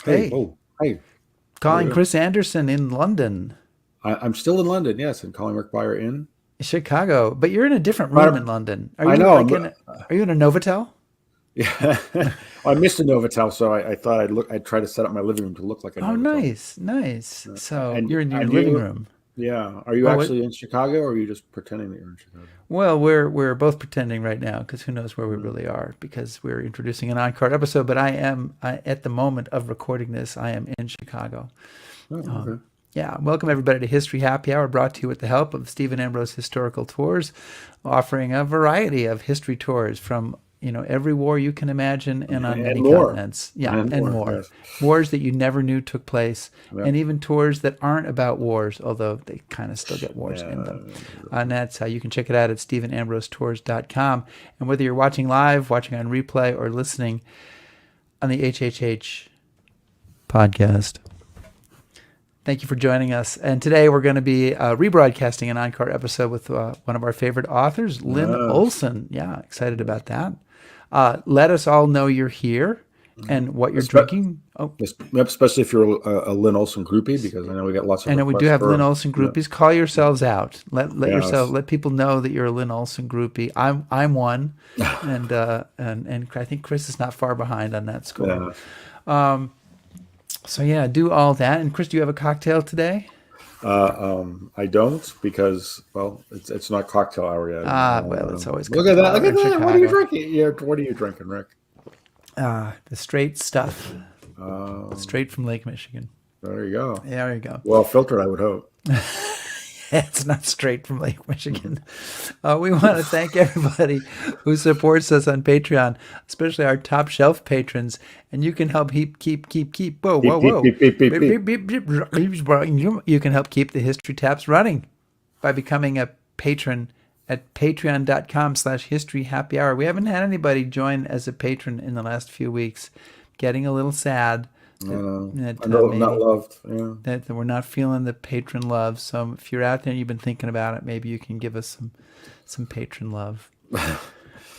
Hey, Hey, hey, how are calling you? Chris Anderson in London, I'm still in London, yes, and calling Rick Byer in. Chicago, but you're in a different room in But London. Are I you know, like are you in a Novotel? yeah. I missed the Novotel, so I thought I'd try to set up my living room to look like a Oh, Novotel. nice, nice. So And you're in your and living you, room. yeah, are you Oh, what? actually in Chicago, or are you just pretending that you're in Chicago? Well, we're both pretending right now because who knows where we Mm. really are because we're introducing an encore episode. But at the moment of recording this, I am in Chicago. Oh, okay. Yeah, welcome everybody to History Happy Hour, brought to you with the help of Stephen Ambrose Historical Tours, offering a variety of history tours from every war you can imagine and on And many more, continents. Yeah, and and more, more. yes. Wars that you never knew took place, Yeah, and even tours that aren't about wars, although they kind of still get wars in them. yeah. And that's how you can check it out at stephenambrosetours.com. And whether you're watching live, watching on replay, or listening on the HHH podcast. Thank you for joining us. And today we're going to be rebroadcasting an encore episode with one of our favorite authors, Lynn Yes. Olsen. Yeah, excited about that. Let us all know you're here and what you're Espe- drinking. Oh, Especially if you're a Lynn Olsen groupie, because I know we get lots I of know we do requests have Lynn for, Olsen you know, groupies. Call yourselves out. yes. Let people know that you're a Lynn Olsen groupie. I'm one, and I think Chris is not far behind on that score. Yeah. So yeah, do all that. And Chris, do you have a cocktail today? I don't, because, well, it's not cocktail hour yet. Well, it's always Look at cocktail that! Look hour at in that! What are you Chicago. drinking? Yeah, what are you drinking, Rick? The straight stuff, Um, straight from Lake Michigan. there you go. There you go. Well filtered, I would hope. It's not straight from Lake Michigan. We want to thank everybody who supports us on Patreon, especially our top shelf patrons. And you can help keep. Whoa, Beep whoa, beep whoa. beep beep beep Beep, beep. beep, beep, beep. You can help keep the history taps running by becoming a patron at patreon.com/history happy hour. We haven't had anybody join as a patron in the last few weeks. Getting a little sad I know I'm not maybe loved. Yeah. that we're not feeling the patron love. So if you're out there and you've been thinking about it, maybe you can give us some patron love.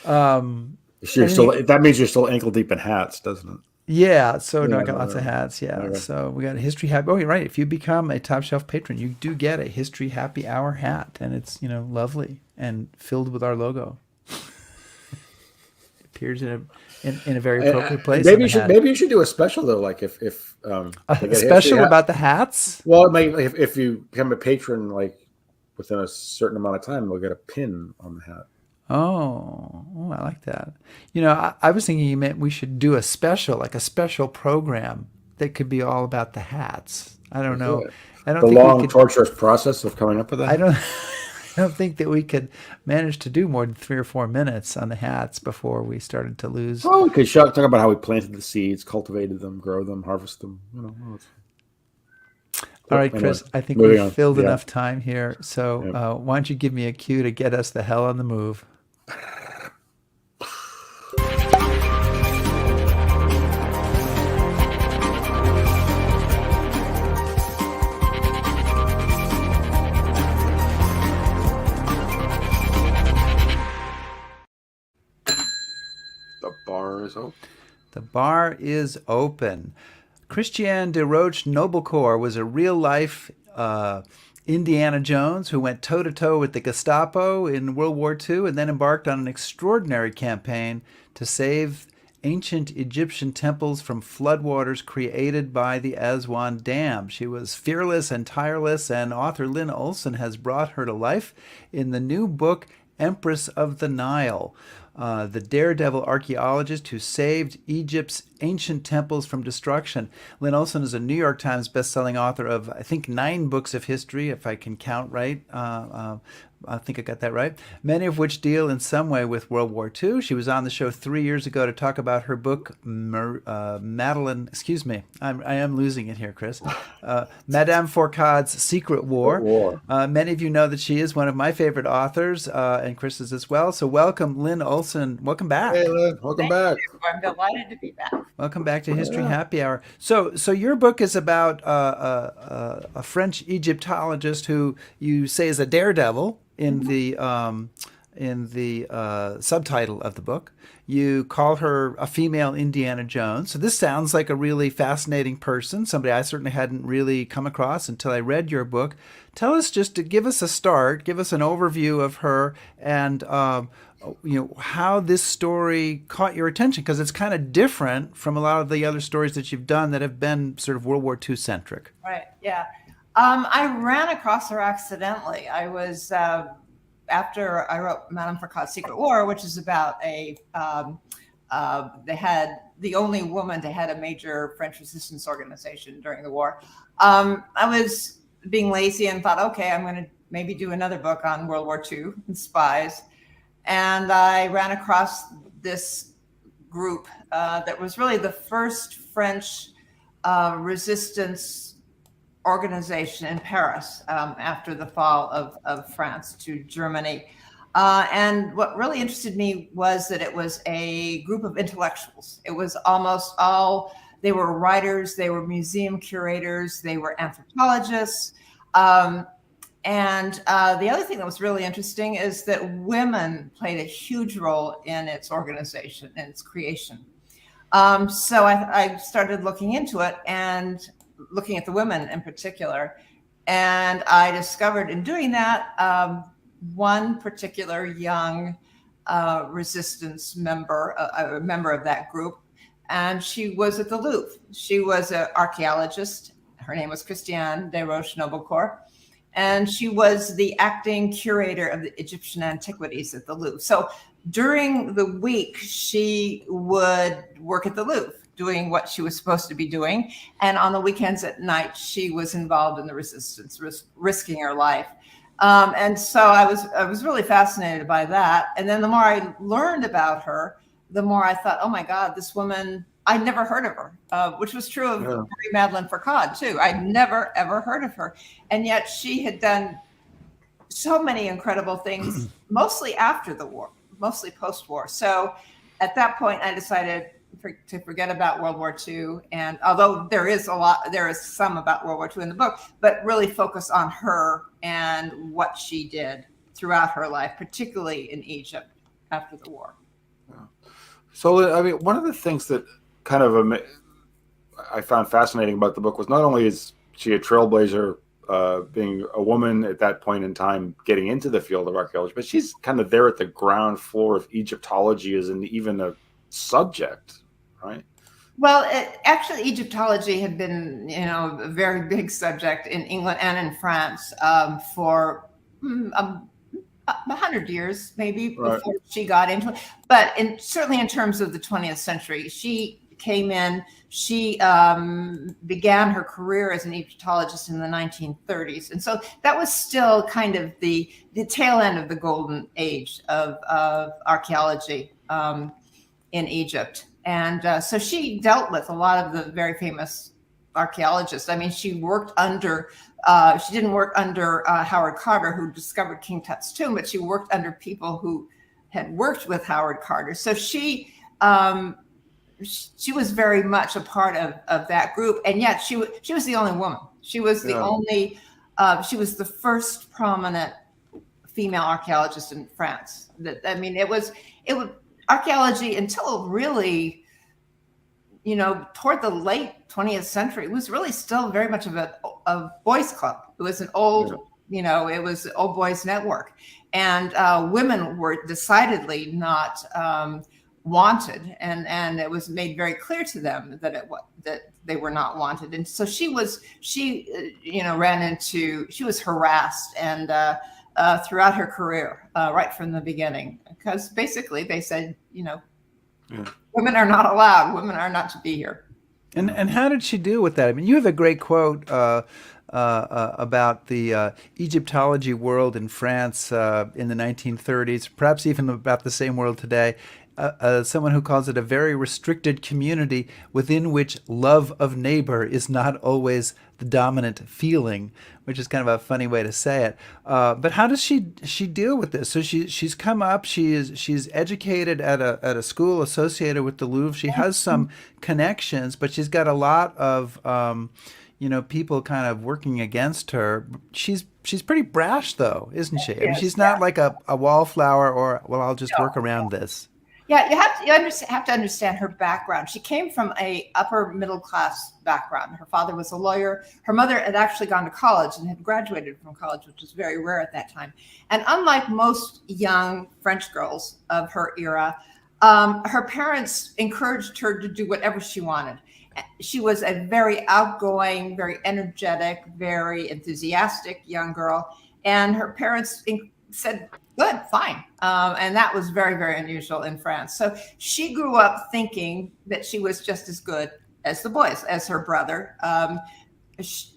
So you're still. Anything? That means you're still ankle deep in hats, doesn't it? Yeah. So no, I got lots of Yeah. hats. Yeah. Okay. So we got a history happy. Oh, you're right. If you become a top shelf patron, you do get a history happy hour hat, and it's lovely and filled with our logo. It appears in a very appropriate place on Maybe the you should. hat. Maybe you should do a special though. Like if they A get a history special hat. about the hats. Well, it might, if you become a patron, like within a certain amount of time, they'll get a pin on the hat. Oh, I like that. I was thinking you meant we should do a special, like a special program that could be all about the hats. I don't know. Okay. I don't The think we long, could. torturous process of coming up with I that. don't. I don't think that we could manage to do more than 3 or 4 minutes on the hats before we started to lose. Oh, we could talk about how we planted the seeds, cultivated them, grow them, harvest them. All right, Anyway, Chris. I think moving we've on. filled Yeah. enough time here. So Yeah. why don't you give me a cue to get us the hell on the move? The bar is open. The bar is open. Christiane Desroches Noblecort was a real-life Indiana Jones who went toe-to-toe with the Gestapo in World War II and then embarked on an extraordinary campaign to save ancient Egyptian temples from floodwaters created by the Aswan Dam. She was fearless and tireless, and author Lynn Olsen has brought her to life in the new book Empress of the Nile. The Daredevil archaeologist who saved Egypt's ancient temples from destruction. Lynn Olsen is a New York Times bestselling author of, I think, 9 books of history, if I can count right. I think I got that right. Many of which deal in some way with World War II. She was on the show 3 years ago to talk about her book, Madeline. Excuse me, I am losing it here, Chris. Madame Fourcade's Secret War. War. Many of you know that she is one of my favorite authors, and Chris's as well. So welcome, Lynn Olsen. Welcome back. Hey, Lynn, welcome Thank back. you. I'm delighted to be back. Welcome back to History Yeah. Happy Hour. So your book is about a French Egyptologist who you say is a daredevil in the subtitle of the book. You call her a female Indiana Jones. So this sounds like a really fascinating person, somebody I certainly hadn't really come across until I read your book. Tell us, just to give us a start, give us an overview of her, and how this story caught your attention, because it's kind of different from a lot of the other stories that you've done that have been sort of World War II centric. Right. Yeah. I ran across her accidentally. I was after I wrote Madame Foucault's Secret War, which is about they had the only woman to head a major French resistance organization during the war. I was being lazy and thought, okay, I'm going to maybe do another book on World War II and spies. And I ran across this group that was really the first French resistance organization in Paris after the fall of France to Germany. And what really interested me was that it was a group of intellectuals. It was almost all, they were writers, they were museum curators, they were anthropologists. And the other thing that was really interesting is that women played a huge role in its organization and its creation. So I started looking into it and looking at the women in particular. And I discovered in doing that, one particular young resistance member, a member of that group, and she was at the Louvre. She was an archaeologist. Her name was Christiane Desroches Noblecort, and she was the acting curator of the Egyptian antiquities at the Louvre. So during the week, she would work at the Louvre, doing what she was supposed to be doing. And on the weekends at night, she was involved in the resistance, risking her life. And so I was really fascinated by that. And then the more I learned about her, the more I thought, oh my God, this woman, I'd never heard of her, which was true of Marie Madeleine Foucault too. I'd never, ever heard of her. And yet she had done so many incredible things, mostly after the war, mostly post-war. So at that point, I decided to forget about World War II. And although there is some about World War II in the book, but really focus on her and what she did throughout her life, particularly in Egypt after the war. So, I mean, one of the things that kind of I found fascinating about the book was not only is she a trailblazer, being a woman at that point in time getting into the field of archaeology, but she's kind of there at the ground floor of Egyptology as even a subject, right? Well, actually, Egyptology had been, a very big subject in England and in France for 100 years, maybe, before she got into it. But certainly in terms of the 20th century, she came in, she began her career as an Egyptologist in the 1930s. And so that was still kind of the tail end of the golden age of archaeology in Egypt. And so she dealt with a lot of the very famous archaeologists. I mean, she worked under, she didn't work under Howard Carter, who discovered King Tut's tomb, but she worked under people who had worked with Howard Carter. So she was very much a part of that group. And yet she was the only woman. She was the only, she was the first prominent female archaeologist in France. It was archaeology until really, toward the late 20th century, was really still very much of a boys' club. It was an old, it was an old boys' network. And women were decidedly not wanted. And it was made very clear to them that they were not wanted. And so she was harassed and throughout her career, right from the beginning, because basically they said, women are not allowed. Women are not to be here. And how did she deal with that? I mean, you have a great quote about the Egyptology world in France in the 1930s, perhaps even about the same world today. Someone who calls it a very restricted community within which love of neighbor is not always the dominant feeling, which is kind of a funny way to say it. But how does she deal with this? So she's come up. She's educated at a school associated with the Louvre. She has some connections, but she's got a lot of people kind of working against her. She's pretty brash, though, isn't she? I mean, Yes, she's not like a wallflower or, well, I'll just work around this. Yeah, have to understand her background. She came from a upper middle class background. Her father was a lawyer. Her mother had actually gone to college and had graduated from college, which was very rare at that time. And unlike most young French girls of her era, her parents encouraged her to do whatever she wanted. She was a very outgoing, very energetic, very enthusiastic young girl. And her parents said, good, fine. And that was very, very unusual in France. So she grew up thinking that she was just as good as the boys, as her brother.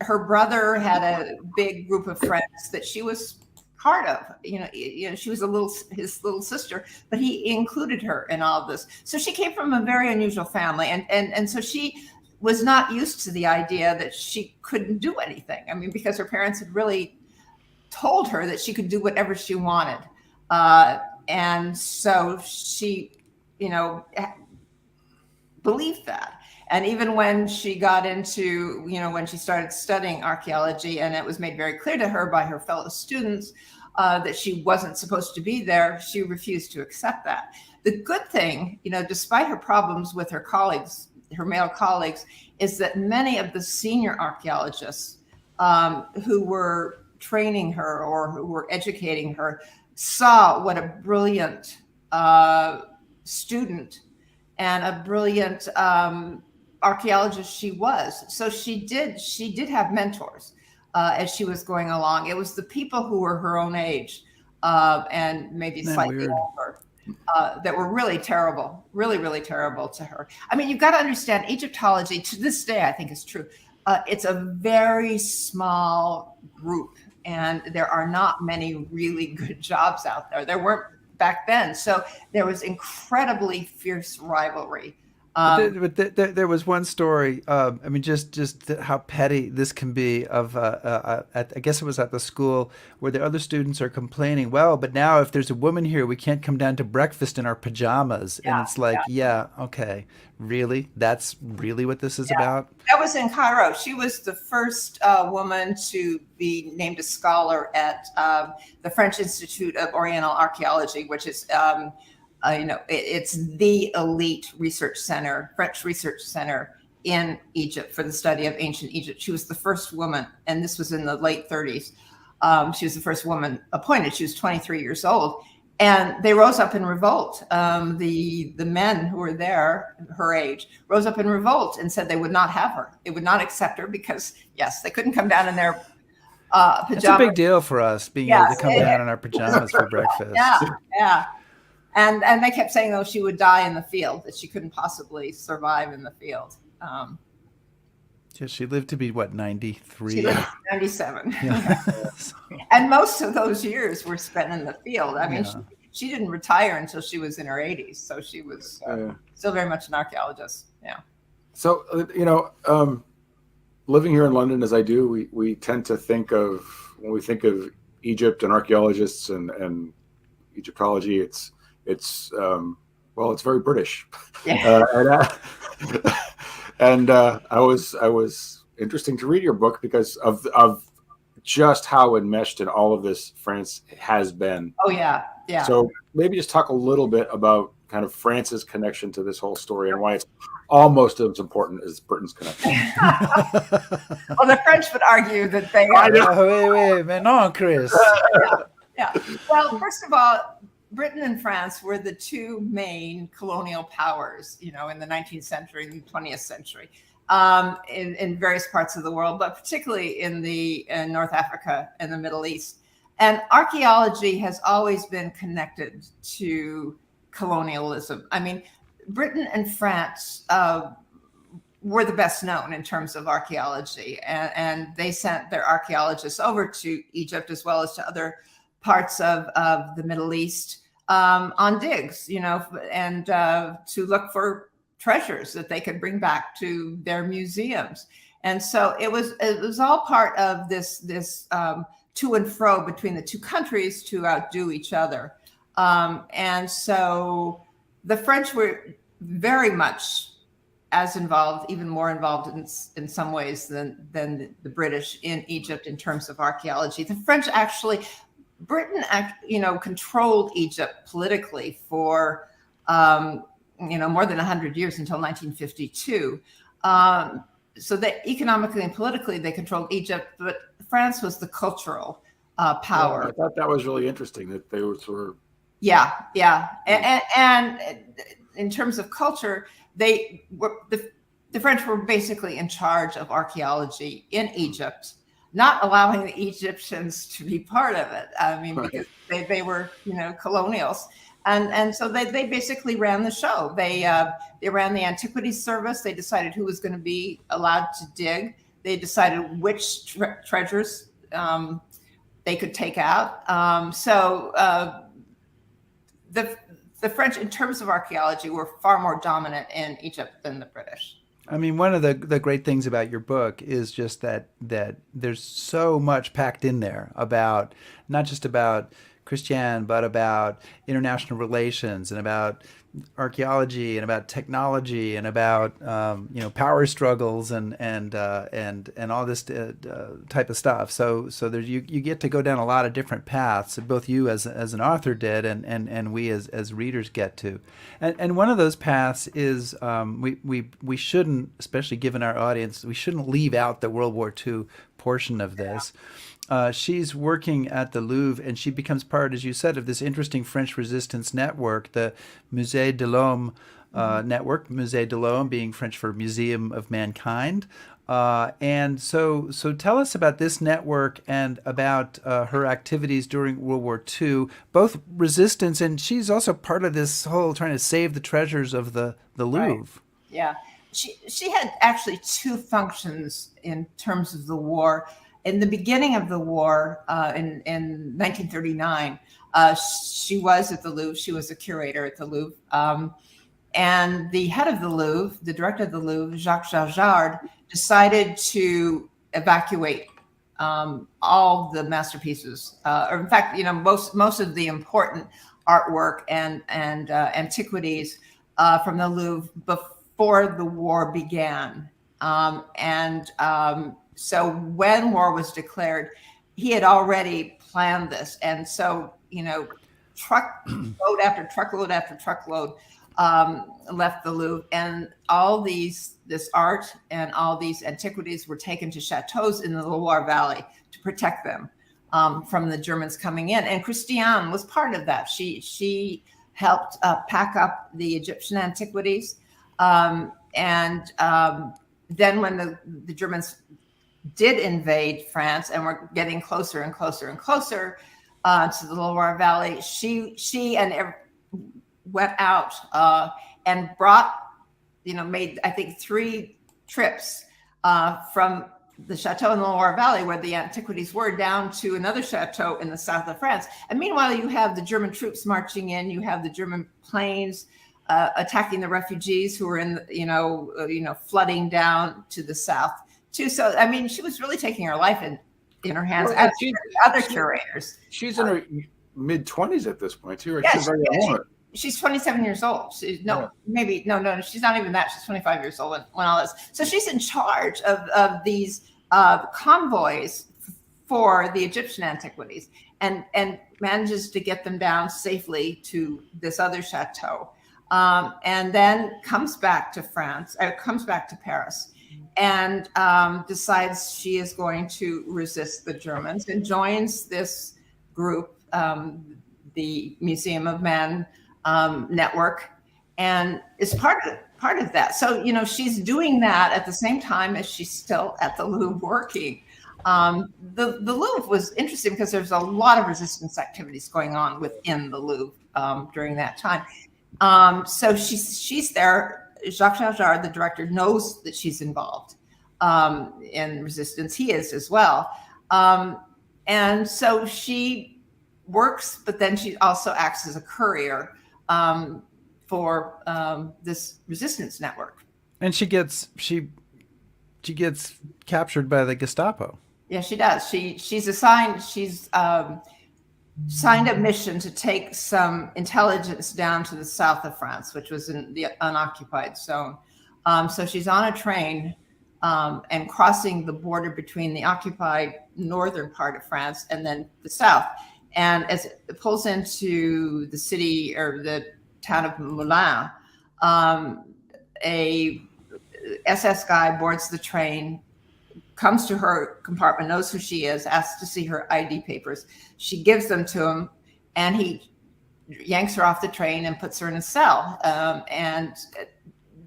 Her brother had a big group of friends that she was part of. She was his little sister, but he included her in all of this. So she came from a very unusual family. And so she was not used to the idea that she couldn't do anything. I mean, because her parents had really told her that she could do whatever she wanted. And so she, believed that. And even when she got into, when she started studying archaeology, and it was made very clear to her by her fellow students that she wasn't supposed to be there, she refused to accept that. The good thing, despite her problems with her colleagues, her male colleagues, is that many of the senior archaeologists who were training her or who were educating her saw what a brilliant student and a brilliant archaeologist she was. So she did have mentors as she was going along. It was the people who were her own age and maybe slightly older that were really terrible, really, really terrible to her. I mean, you've got to understand, Egyptology to this day, I think is true. It's a very small group, and there are not many really good jobs out there. There weren't back then. So there was incredibly fierce rivalry. But there was one story. I mean, just how petty this can be. I guess it was at the school where the other students are complaining. Well, but now if there's a woman here, we can't come down to breakfast in our pajamas. Yeah, and it's like, yeah, okay, really? That's really what this is about? That was in Cairo. She was the first woman to be named a scholar at the French Institute of Oriental Archaeology, which is it's the elite research center, French research center in Egypt for the study of ancient Egypt. She was the first woman, and this was in the late 30s. She was the first woman appointed. She was 23 years old, and they rose up in revolt. The men who were there, her age, rose up in revolt and said they would not have her. They would not accept her because, yes, they couldn't come down in their pajamas. It's a big deal for us being able to come down in our pajamas for breakfast. Yeah. And they kept saying, though, she would die in the field, that she couldn't possibly survive in the field. Yeah, she lived to be, what, 93? She lived to 97. Yeah. And most of those years were spent in the field. I mean, she didn't retire until she was in her 80s. So she was still very much an archaeologist. Yeah. So, living here in London as I do, we tend to think of, when we think of Egypt and archaeologists and Egyptology, it's very British. Yeah. And I was interesting to read your book because of just how enmeshed in all of this France has been. Oh yeah. So maybe just talk a little bit about kind of France's connection to this whole story and why it's almost as important as Britain's connection. Well, the French would argue that they are. Wait, mais non, Chris. Yeah. Well, first of all, Britain and France were the two main colonial powers, in the 19th century and the 20th century, in various parts of the world, but particularly in North Africa and the Middle East. And archaeology has always been connected to colonialism. I mean, Britain and France were the best known in terms of archaeology, and they sent their archaeologists over to Egypt as well as to other parts of the Middle East on digs, and to look for treasures that they could bring back to their museums. And so it was all part of this to and fro between the two countries to outdo each other. And so the French were very much as involved, even more involved in some ways than the British in Egypt in terms of archaeology. The French actually, Britain, controlled Egypt politically for more than 100 years until 1952. So that economically and politically they controlled Egypt, but France was the cultural power. Yeah, I thought that was really interesting that they were sort of. Yeah. And in terms of culture, they were the French were basically in charge of archaeology in Egypt, not allowing the Egyptians to be part of it. I mean, because they were, colonials. And so they basically ran the show. They ran the antiquities service. They decided who was going to be allowed to dig. They decided which treasures they could take out. The French, in terms of archaeology, were far more dominant in Egypt than the British. I mean, one of the great things about your book is just that there's so much packed in there about not just about Christiane, but about international relations and about archaeology and about technology and about power struggles and all this type of stuff. So there you get to go down a lot of different paths. Both you as an author did, and we as readers get to. And one of those paths is we shouldn't, especially given our audience, we shouldn't leave out the World War II portion of this. She's working at the Louvre, and she becomes part, as you said, of this interesting French resistance network, the Musée de l'Homme network, Musée de l'Homme being French for Museum of Mankind. And so tell us about this network and about her activities during World War II, both resistance, and she's also part of this whole trying to save the treasures of the Louvre. Right. Yeah. She had actually two functions in terms of the war. In the beginning of the war, in 1939, she was at the Louvre. She was a curator at the Louvre. And the head of the Louvre, the director of the Louvre, Jacques Jarjard, decided to evacuate all the masterpieces, or in fact, most of the important artwork and antiquities from the Louvre before the war began. So when war was declared, he had already planned this. And so, truckload after truckload after truckload left the Louvre, and this art and all these antiquities were taken to chateaus in the Loire Valley to protect them from the Germans coming in. And Christiane was part of that. She helped pack up the Egyptian antiquities. Then when the Germans did invade France and were getting closer and closer and closer to the Loire Valley, she went out and brought, made, I think, 3 trips from the chateau in the Loire Valley where the antiquities were down to another chateau in the south of France. And meanwhile, you have the German troops marching in, you have the German planes attacking the refugees who were flooding down to the south too. So, I mean, she was really taking her life in her hands, as other curators. She's in her mid-20s at this point too. Yeah, she's 27 years old. She's no, she's not even that. She's 25 years old when all this. So she's in charge of these convoys for the Egyptian antiquities, and manages to get them down safely to this other chateau, and then comes back to Paris, and decides she is going to resist the Germans and joins this group, the Museum of Man network, and is part of that. So, she's doing that at the same time as she's still at the Louvre working. The Louvre was interesting because there's a lot of resistance activities going on within the Louvre during that time. So she's there. Jacques Jarjard, the director, knows that she's involved in resistance. He is as well. And so she works, but then she also acts as a courier for this resistance network. And she gets captured by the Gestapo. Yeah, she does. She's signed a mission to take some intelligence down to the south of France, which was in the unoccupied zone. So she's on a train and crossing the border between the occupied northern part of France and then the south. And as it pulls into the city or the town of Moulins, a SS guy boards the train, comes to her compartment, knows who she is, asks to see her ID papers. She gives them to him, and he yanks her off the train and puts her in a cell. And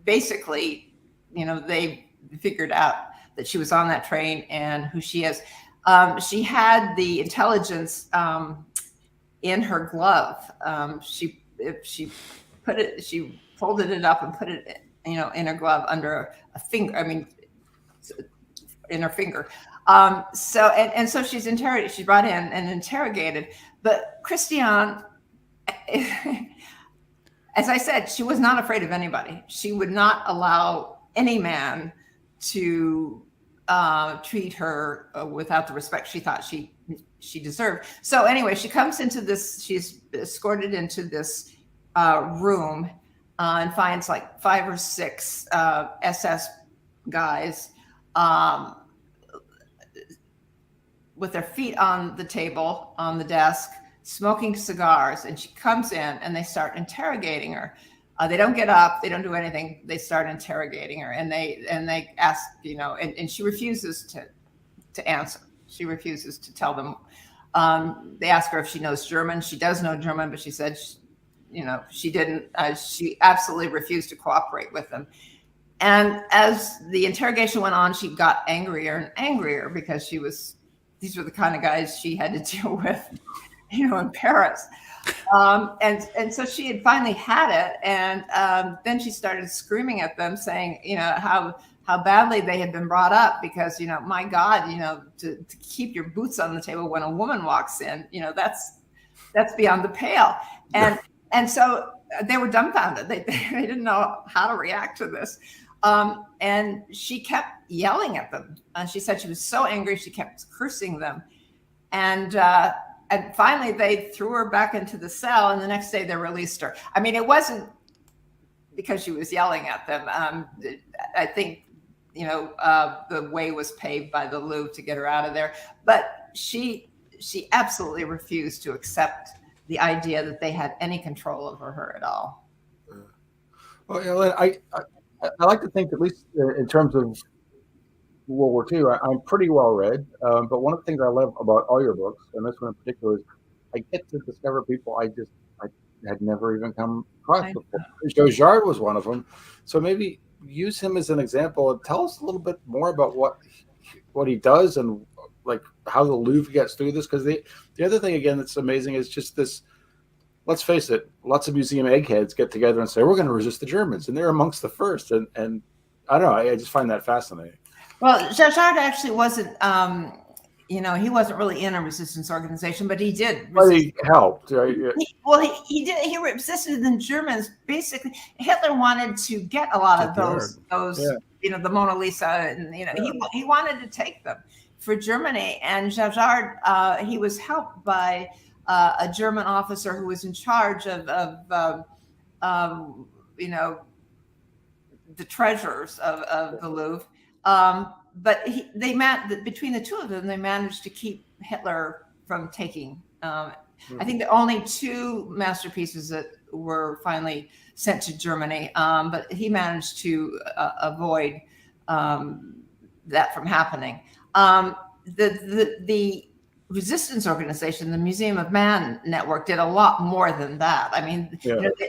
basically, they figured out that she was on that train and who she is. She had the intelligence in her glove. She folded it up and put it, in her glove under a finger. In her finger. So she's interrogated. She's brought in and interrogated. But Christiane, as I said, she was not afraid of anybody. She would not allow any man to treat her without the respect she thought she deserved. So anyway, she comes into this. She's escorted into this room and finds like 5 or 6 SS guys with their feet on the table, on the desk, smoking cigars. And she comes in and they start interrogating her. They don't get up. They don't do anything. They start interrogating her, and they ask, and she refuses to answer. She refuses to tell them. They ask her if she knows German. She does know German, but she said, she didn't. She absolutely refused to cooperate with them. And as the interrogation went on, she got angrier and angrier because these were the kind of guys she had to deal with, in Paris. And so she had finally had it. And then she started screaming at them, saying, how badly they had been brought up because, my God, to keep your boots on the table when a woman walks in, that's beyond the pale. And so they were dumbfounded. They didn't know how to react to this. And she kept yelling at them. She said she was so angry, she kept cursing them. And finally, they threw her back into the cell, and the next day they released her. It wasn't because she was yelling at them. I think, the way was paved by the Louvre to get her out of there. But she absolutely refused to accept the idea that they had any control over her at all. Well, I like to think, at least in terms of World War II, I'm pretty well read. But one of the things I love about all your books, and this one in particular, is I get to discover people I had never even come across before. Jojard was one of them. So maybe use him as an example and tell us a little bit more about what he does and like how the Louvre gets through this. Because the other thing, again, that's amazing is just this. Let's face it, lots of museum eggheads get together and say, we're going to resist the Germans. And they're amongst the first. And I don't know, I just find that fascinating. Well, Jojard actually wasn't, he wasn't really in a resistance organization, but he did. But he helped. Right? He did. He resisted the Germans. Basically, Hitler wanted to get a lot of those, the Mona Lisa, and, he wanted to take them for Germany. And Jojard, he was helped by a German officer who was in charge of the treasures of the Louvre. But between the two of them, they managed to keep Hitler from taking. I think the only 2 masterpieces that were finally sent to Germany, but he managed to avoid that from happening. The resistance organization, the Museum of Man Network, did a lot more than that.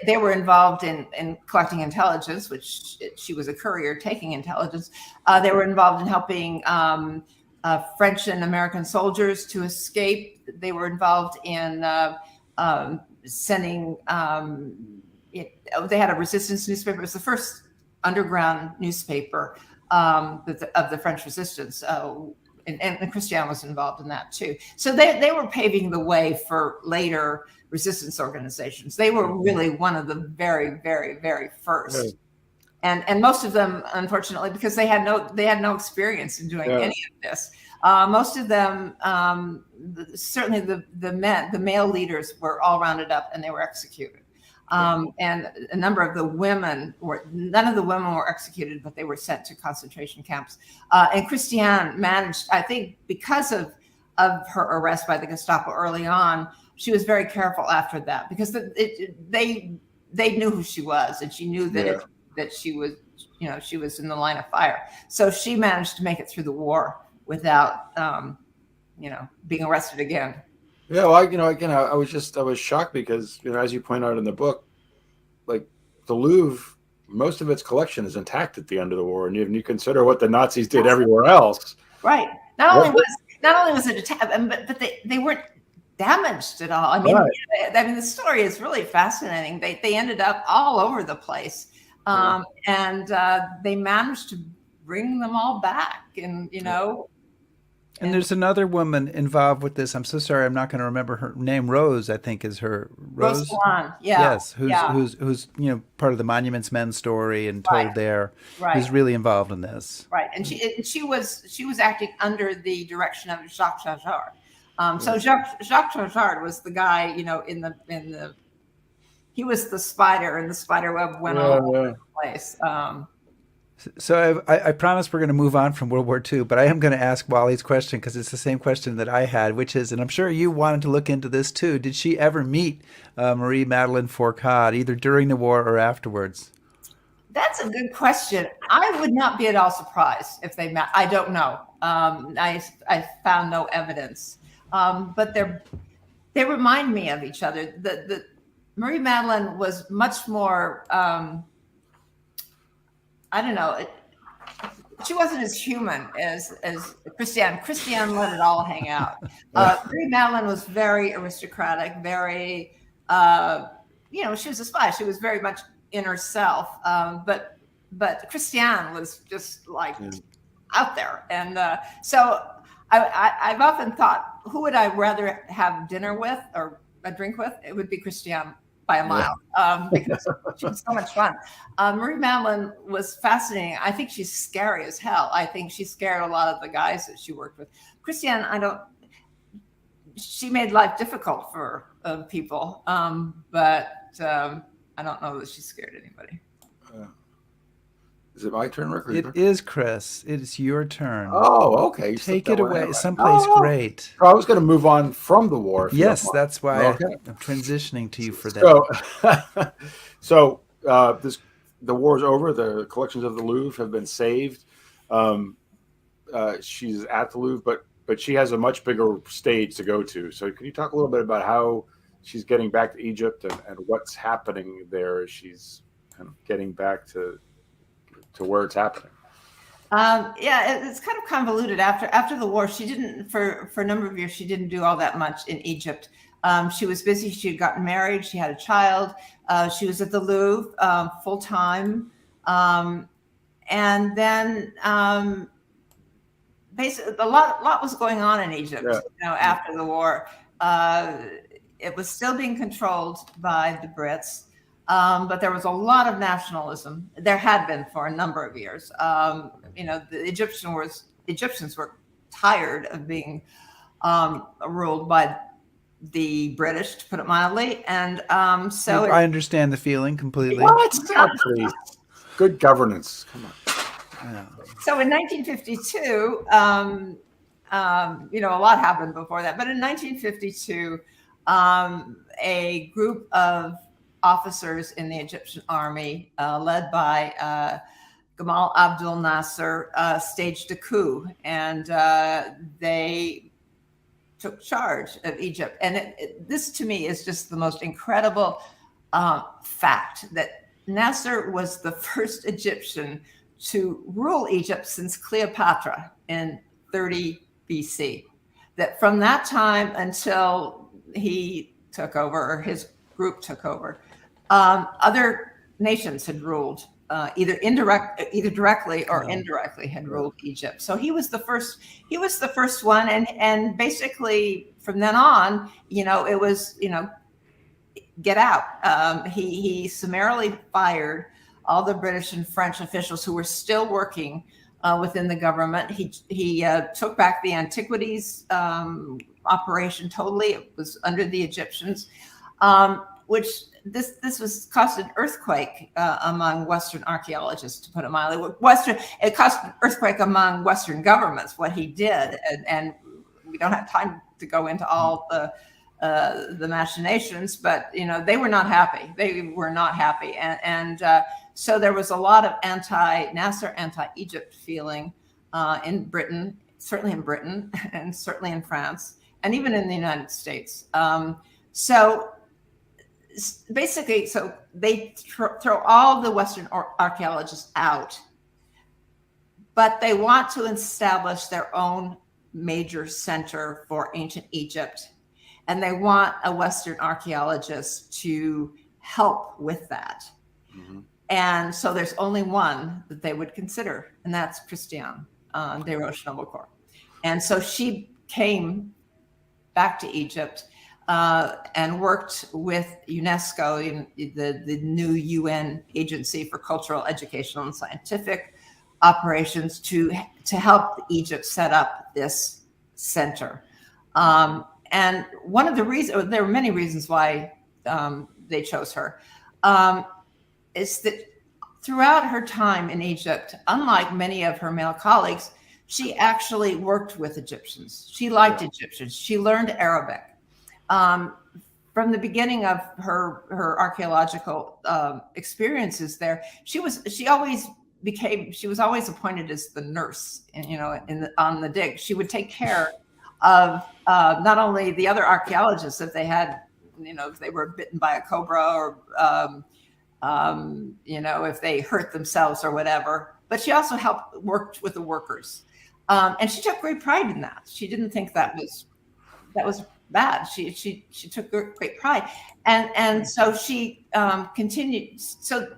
They were involved in collecting intelligence, which she was a courier taking intelligence. They were involved in helping French and American soldiers to escape. They were involved in sending. They had a resistance newspaper. It was the first underground newspaper of the French resistance. And Christiane was involved in that too. So they were paving the way for later resistance organizations. They were really one of the very, very, very first. And most of them, unfortunately, because they had no experience in doing any of this. Most of them, certainly the male leaders, were all rounded up and they were executed. And a number of the women none of the women were executed, but they were sent to concentration camps. And Christiane managed, I think, because of her arrest by the Gestapo early on, she was very careful after that, because they knew who she was, and she knew that that she was, she was in the line of fire. So she managed to make it through the war without, being arrested again. Yeah, well, I was shocked because, as you point out in the book, like the Louvre, most of its collection is intact at the end of the war, and you consider what the Nazis did everywhere else. Right. Not only was it attacked, but they weren't damaged at all. I mean, the story is really fascinating. They ended up all over the place, and they managed to bring them all back, and And there's another woman involved with this. I'm so sorry, I'm not going to remember her name. Rose, I think, is her. Rose. Yes, who's part of the Monuments Men story and told there. Right. Who's really involved in this. Right, and she was acting under the direction of Jacques Chajard. So Jacques Chajard was the guy, in the he was the spider, and the spider web went all over the place. So I promise we're going to move on from World War II, but I am going to ask Wally's question because it's the same question that I had, which is, and I'm sure you wanted to look into this too, did she ever meet Marie Madeleine Fourcade, either during the war or afterwards? That's a good question. I would not be at all surprised if they met. I don't know. I found no evidence, but they remind me of each other. The Marie Madeleine was much more. I don't know. She wasn't as human as Christiane. Christiane let it all hang out. Marie Madeleine was very aristocratic, very, she was a spy. She was very much in herself. But Christiane was just like out there. And so I've often thought, who would I rather have dinner with or a drink with? It would be Christiane by a mile, because she was so much fun. Marie Madeleine was fascinating. I think she's scary as hell. I think she scared a lot of the guys that she worked with. Christiane, she made life difficult for people, but I don't know that she scared anybody. Is it my turn, Rick? It is, Chris. It is your turn. Oh, okay. Take it away. Someplace great. I was going to move on from the war. Yes, that's why I'm transitioning to you for that. So the war's over. The collections of the Louvre have been saved. She's at the Louvre, but she has a much bigger stage to go to. So can you talk a little bit about how she's getting back to Egypt and what's happening there as she's kind of getting back to where it's happening? It's kind of convoluted. After the war, she didn't, for a number of years, she didn't do all that much in Egypt. She was busy. She had gotten married. She had a child. She was at the Louvre full time. And then basically a lot was going on in Egypt, after the war. It was still being controlled by the Brits. But there was a lot of nationalism. There had been for a number of years. The Egyptians were tired of being ruled by the British, to put it mildly, and so I understand the feeling completely. What? Please. Good governance. Come on. Yeah. So in 1952, a lot happened before that, but in 1952, a group of officers in the Egyptian army, led by Gamal Abdel Nasser, staged a coup, and they took charge of Egypt. And this, to me, is just the most incredible fact that Nasser was the first Egyptian to rule Egypt since Cleopatra in 30 BC. That from that time until he took over, or his group took over, other nations had ruled, either directly or indirectly had ruled Egypt. So he was the first. He was the first one, and basically from then on, it was get out. He summarily fired all the British and French officials who were still working within the government. He took back the antiquities operation totally. It was under the Egyptians, which this was caused an earthquake among Western archaeologists, to put it mildly. It caused an earthquake among Western governments, what he did, and we don't have time to go into all the machinations, but they were not happy. They were not happy, and so there was a lot of anti-Nasser, anti-Egypt feeling in Britain, certainly in Britain, and certainly in France, and even in the United States. So basically, they throw all the Western archaeologists out, but they want to establish their own major center for ancient Egypt. And they want a Western archaeologist to help with that. Mm-hmm. And so there's only one that they would consider, and that's Christiane Desroches Noblecort. And so she came back to Egypt and worked with UNESCO, the new UN agency for cultural, educational, and scientific operations, to help Egypt set up this center. And one of the reasons, there were many reasons why they chose her, is that throughout her time in Egypt, unlike many of her male colleagues, she actually worked with Egyptians. She liked Egyptians. She learned Arabic. From the beginning of her archaeological experiences there, she was always appointed as the nurse, on the dig. She would take care of not only the other archaeologists if they had, if they were bitten by a cobra, or if they hurt themselves or whatever, but she also worked with the workers, and she took great pride in that. She didn't think that was bad. She took great pride, and so she continued. So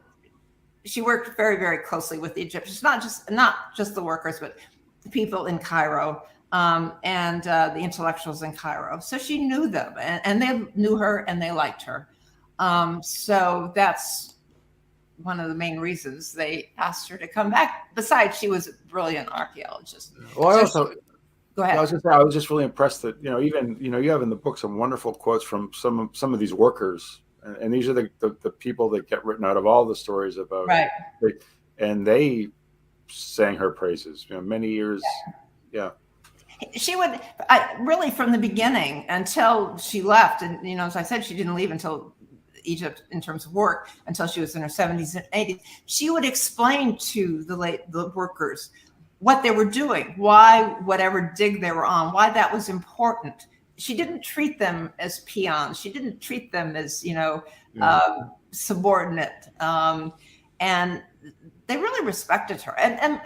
she worked very, very closely with the Egyptians, not just the workers, but the people in Cairo, and the intellectuals in Cairo. So she knew them, and they knew her, and they liked her. So that's one of the main reasons they asked her to come back. Besides, she was a brilliant archaeologist. Well, go ahead. I was just really impressed that even you have in the book some wonderful quotes from some of these workers, and these are the people that get written out of all the stories about, right? And they sang her praises, many years. Yeah. She would really, from the beginning until she left, and as I said, she didn't leave until Egypt in terms of work until she was in her 70s and 80s. She would explain to the workers what they were doing, why whatever dig they were on, why that was important. She didn't treat them as peons. She didn't treat them as subordinate, and they really respected her. And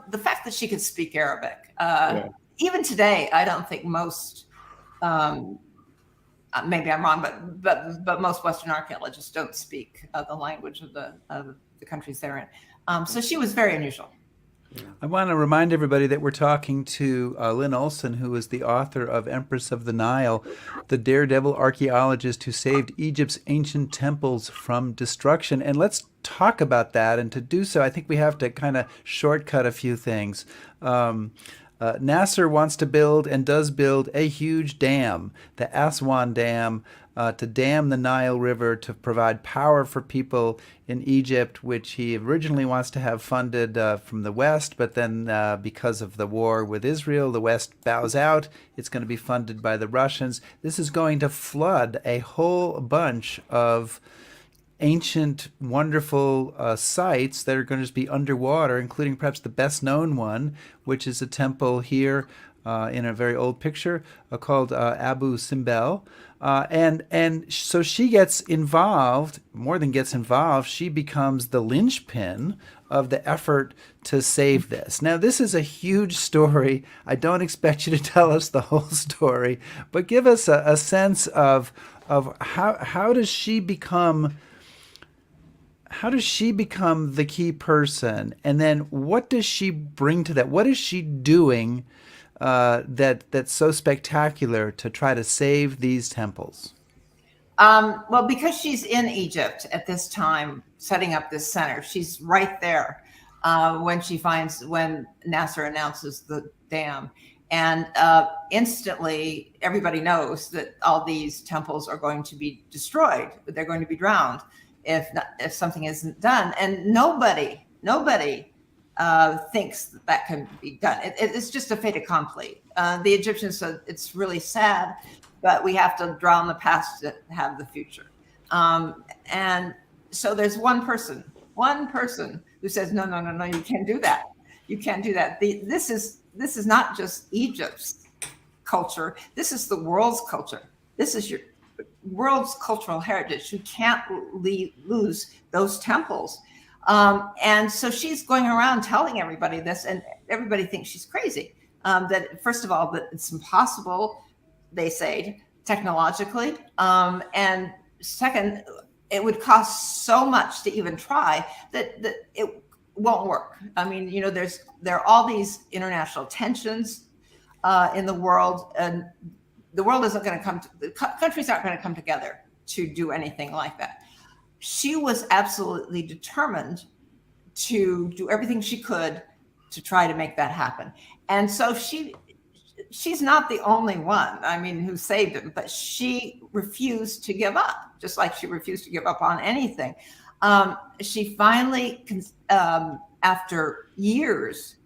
the fact that she could speak Arabic. Even today, I don't think most, maybe I'm wrong, but most Western archaeologists don't speak the language of the countries they're in. So she was very unusual. I want to remind everybody that we're talking to Lynn Olsen, who is the author of Empress of the Nile, the Daredevil archaeologist who saved Egypt's ancient temples from destruction. And let's talk about that. And to do so, I think we have to kind of shortcut a few things. Nasser wants to build and does build a huge dam, the Aswan Dam, to dam the Nile River to provide power for people in Egypt, which he originally wants to have funded from the West, but then because of the war with Israel, the West bows out. It's going to be funded by the Russians. This is going to flood a whole bunch of ancient, wonderful sites that are going to just be underwater, including perhaps the best known one, which is a temple here in a very old picture called Abu Simbel. And so she gets involved, more than gets involved, she becomes the linchpin of the effort to save this. Now, this is a huge story. I don't expect you to tell us the whole story, but give us a sense of how does she become the key person? And then what does she bring to that? What is she doing that's so spectacular to try to save these temples? Well, because she's in Egypt at this time, setting up this center, she's right there. when Nasser announces the dam. And instantly, everybody knows that all these temples are going to be destroyed. They're going to be drowned if something isn't done. And nobody thinks that can be done. It's just a fait accompli. The Egyptians said it's really sad, but we have to drown the past to have the future. And so there's one person who says, no, you can't do that. You can't do that. This is not just Egypt's culture. This is the world's culture. This is your world's cultural heritage. You can't lose those temples. And so she's going around telling everybody this, and everybody thinks she's crazy. That first of all, that it's impossible, they say, technologically. And second, it would cost so much to even try that it won't work. I mean, there are all these international tensions in the world, and the world isn't going to countries aren't going to come together to do anything like that. She was absolutely determined to do everything she could to try to make that happen. And so she's not the only one, who saved him, but she refused to give up, just like she refused to give up on anything. She finally, after years,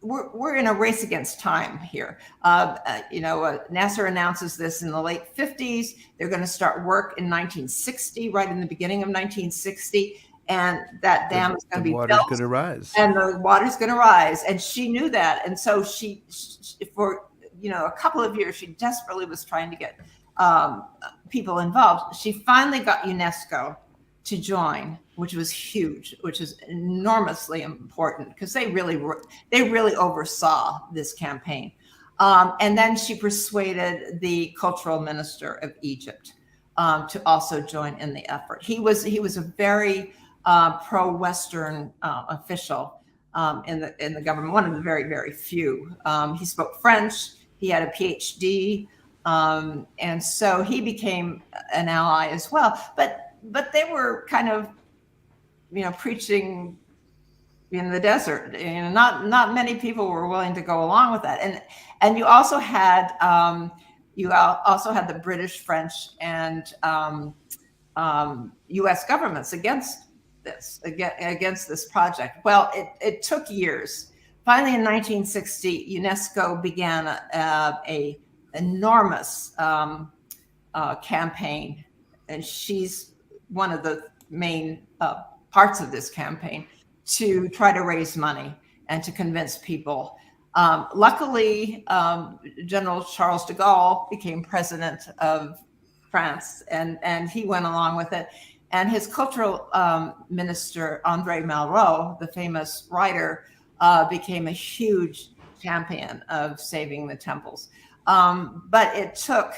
we're in a race against time here. Nasser announces this in the late 50s. They're going to start work in 1960, right in the beginning of 1960. And that dam is going to be built. The water's going to rise. And the water's going to rise. And she knew that. And so she for a couple of years, she desperately was trying to get people involved. She finally got UNESCO to join, which was huge, which is enormously important because they really oversaw this campaign. And then she persuaded the cultural minister of Egypt to also join in the effort. He was a very pro-Western official in the government, one of the very, very few. He spoke French. He had a PhD, and so he became an ally as well. But they were kind of, preaching in the desert. Not many people were willing to go along with that. And you also had the British, French, and U.S. governments against this project. Well, it took years. Finally, in 1960, UNESCO began a enormous campaign, and she's one of the main parts of this campaign to try to raise money and to convince people. Luckily, General Charles DeGaulle became president of France, and he went along with it. And his cultural minister, André Malraux, the famous writer, became a huge champion of saving the temples. But it took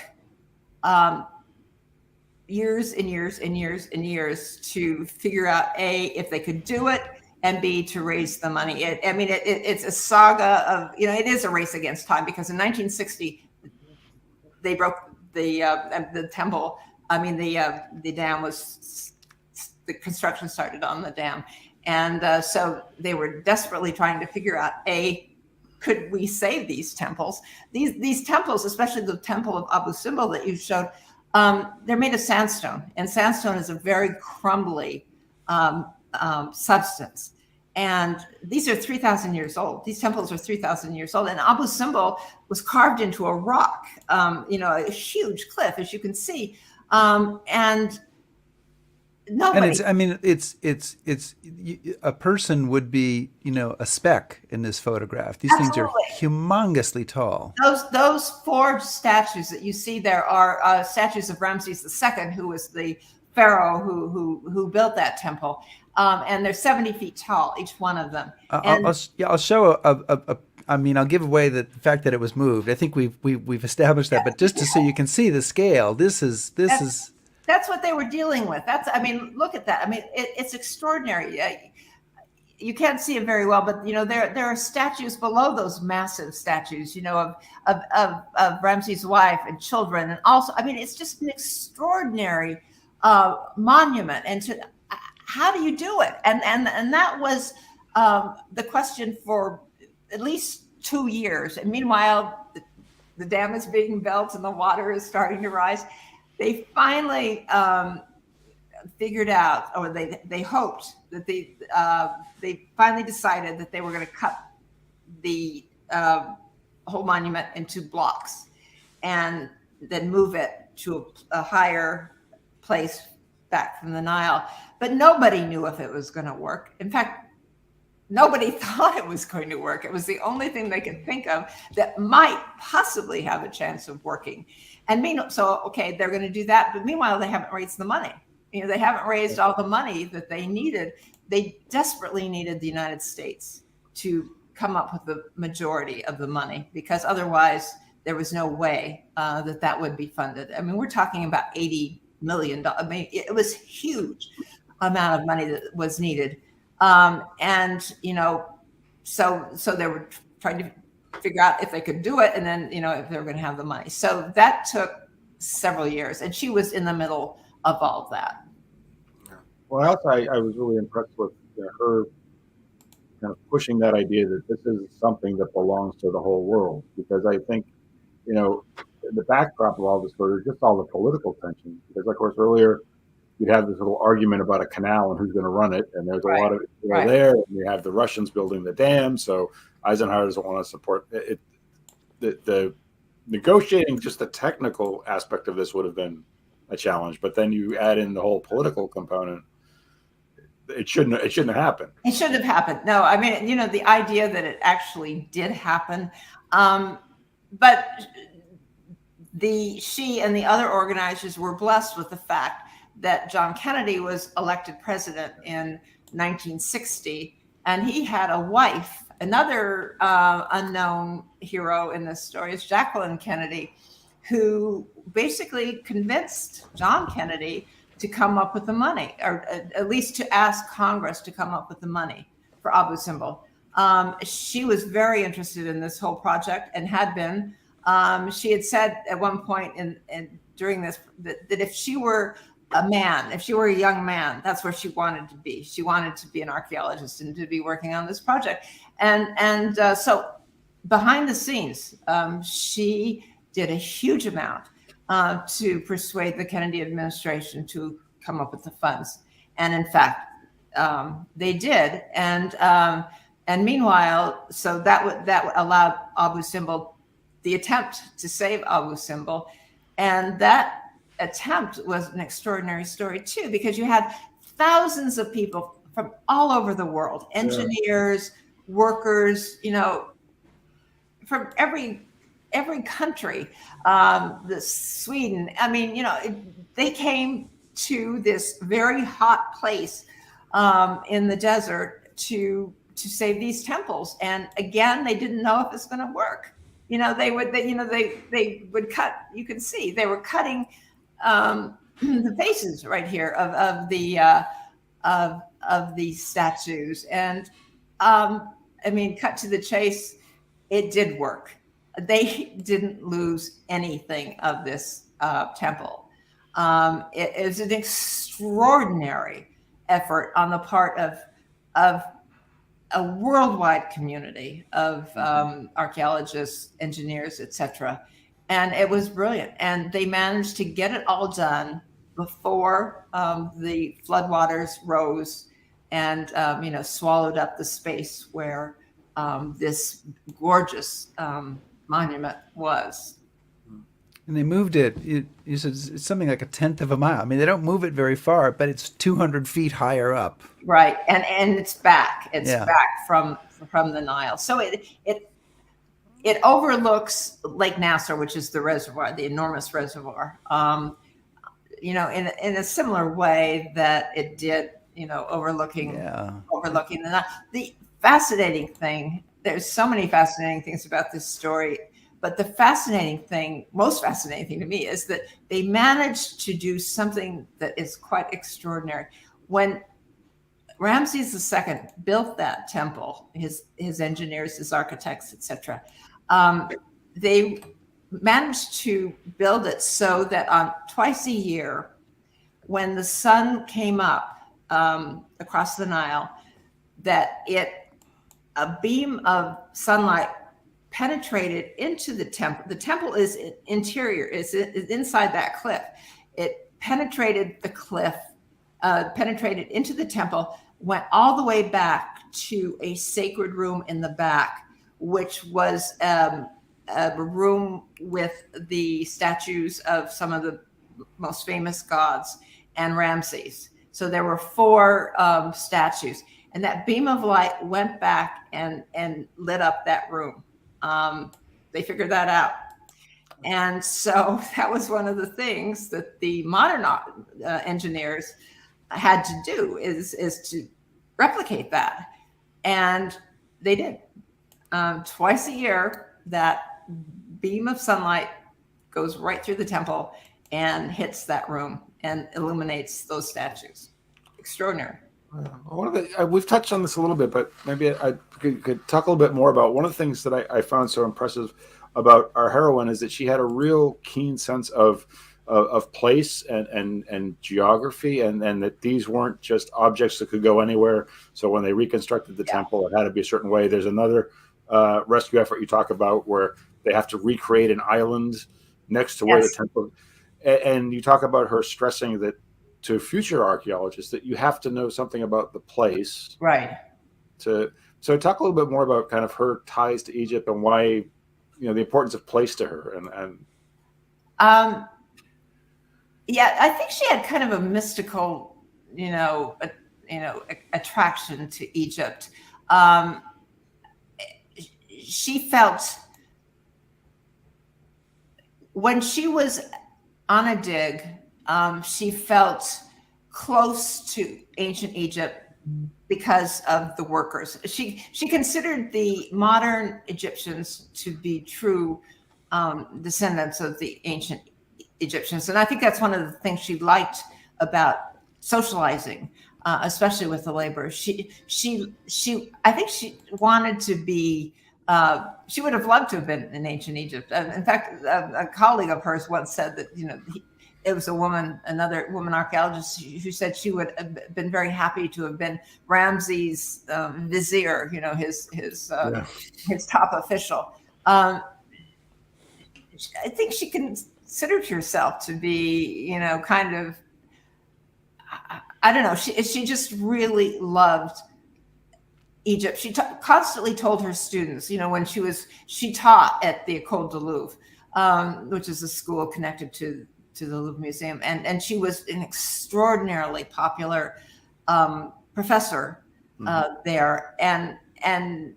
years and years and years and years to figure out A, if they could do it, and B, to raise the money. It's a saga of, it is a race against time, because in 1960 they broke the temple. The dam was, the construction started on the dam, and so they were desperately trying to figure out A, could we save these temples? These temples, especially the temple of Abu Simbel that you showed. They're made of sandstone, and sandstone is a very crumbly substance. And these are 3,000 years old. These temples are 3,000 years old. And Abu Simbel was carved into a rock, a huge cliff, as you can see. And nobody. And it's a person would be, a speck in this photograph. These things are humongously tall. Those four statues that you see there are statues of Ramses II, who was the pharaoh who built that temple. And they're 70 feet tall, each one of them. I'll show I'll give away the fact that it was moved. I think we've established that, but just so you can see the scale, this is. That's what they were dealing with. Look at that. It's extraordinary. You can't see it very well, but there are statues below those massive statues, of Ramses' wife and children, and also, it's just an extraordinary monument. And how do you do it? And that was the question for at least 2 years. And meanwhile, the dam is being built and the water is starting to rise. They finally figured out, or they hoped that they finally decided that they were going to cut the whole monument into blocks and then move it to a higher place back from the Nile. But nobody knew if it was going to work. In fact, nobody thought it was going to work. It was the only thing they could think of that might possibly have a chance of working. And so, okay, they're going to do that. But meanwhile, they haven't raised the money. They haven't raised all the money that they needed. They desperately needed the United States to come up with the majority of the money, because otherwise there was no way that would be funded. I mean, we're talking about $80 million. I mean, it was huge amount of money that was needed. And, so they were trying to figure out if they could do it, and then, if they were going to have the money. So that took several years, and she was in the middle of all of that. Well, I was really impressed with her kind of pushing that idea that this is something that belongs to the whole world, because I think, the backdrop of all this story is just all the political tension. Because, of course, earlier you'd have this little argument about a canal and who's going to run it, and there's a lot of there. And you have the Russians building the dam, so Eisenhower doesn't want to support it. The negotiating just the technical aspect of this would have been a challenge, but then you add in the whole political component. It shouldn't have happened. It shouldn't have happened. No, I mean, the idea that it actually did happen, but she and the other organizers were blessed with the fact that John Kennedy was elected president in 1960, and he had a wife. Another unknown hero in this story is Jacqueline Kennedy, who basically convinced John Kennedy to come up with the money, or at least to ask Congress to come up with the money for Abu Simbel. She was very interested in this whole project and had been. She had said at one point during this that if she were a man, if she were a young man, that's where she wanted to be. She wanted to be an archaeologist and to be working on this project. And so behind the scenes, she did a huge amount to persuade the Kennedy administration to come up with the funds. And in fact, they did. And meanwhile, so that allowed Abu Simbel, the attempt to save Abu Simbel. And that attempt was an extraordinary story too, because you had thousands of people from all over the world, engineers, workers, from every country, Sweden. I mean, they came to this very hot place in the desert to save these temples. And again, they didn't know if it's going to work. They would cut. You can see they were cutting the faces right here of the statues. And cut to the chase, it did work. They didn't lose anything of this temple. It was an extraordinary effort on the part of a worldwide community of archaeologists, engineers, etc. And it was brilliant. And they managed to get it all done before the floodwaters rose and swallowed up the space where this gorgeous monument was. And they moved it. You said it's something like 1/10 of a mile. I mean, they don't move it very far, but it's 200 feet higher up. Right, and it's back. It's back from the Nile. So it overlooks Lake Nasser, which is the reservoir, the enormous reservoir. In a similar way that it did, overlooking the Nile. The fascinating thing. There's so many fascinating things about this story. But the most fascinating thing to me is that they managed to do something that is quite extraordinary. When Ramses II built that temple, his engineers, his architects, etc., they managed to build it so that on twice a year, when the sun came up across the Nile, that a beam of sunlight penetrated into the temple. The temple is interior, is inside that cliff. It penetrated the cliff, penetrated into the temple, went all the way back to a sacred room in the back, which was a room with the statues of some of the most famous gods and Ramses. So there were 4 statues, and that beam of light went back and lit up that room. They figured that out. And so that was one of the things that the modern engineers had to do is to replicate that. And they did. Twice a year, that beam of sunlight goes right through the temple and hits that room and illuminates those statues. Extraordinary. We've touched on this a little bit, but maybe I could talk a little bit more about one of the things that I found so impressive about our heroine is that she had a real keen sense of place and geography, and that these weren't just objects that could go anywhere. So when they reconstructed the temple, it had to be a certain way. There's another rescue effort you talk about where they have to recreate an island next to where the temple, and you talk about her stressing that to future archaeologists that you have to know something about the place, right? So talk a little bit more about kind of her ties to Egypt and why, the importance of place to her. Yeah, I think she had kind of a mystical, attraction to Egypt. She felt when she was on a dig, she felt close to ancient Egypt because of the workers. She considered the modern Egyptians to be true descendants of the ancient Egyptians, and I think that's one of the things she liked about socializing, especially with the labor. I think she wanted to be. She would have loved to have been in ancient Egypt. In fact, a colleague of hers once said that it was another woman archaeologist, who said she would have been very happy to have been Ramses' vizier, his top official. I think she considered herself to be, kind of, I don't know. She just really loved Egypt. She constantly told her students, when she taught at the École de Louvre, which is a school connected to the Louvre Museum, and she was an extraordinarily popular professor there, and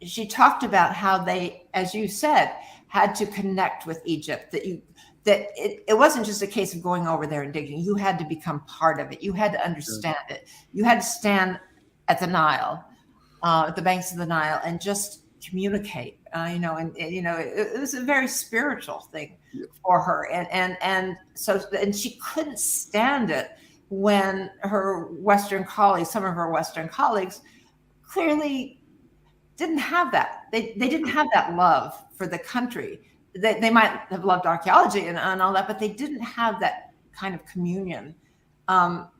she talked about how they, as you said, had to connect with Egypt. That it wasn't just a case of going over there and digging. You had to become part of it. You had to understand it. You had to stand at the Nile, at the banks of the Nile, and just communicate. It was a very spiritual thing for her, and she couldn't stand it when her Western colleagues, some of her Western colleagues, clearly didn't have that. They didn't have that love for the country. They might have loved archaeology and all that, but they didn't have that kind of communion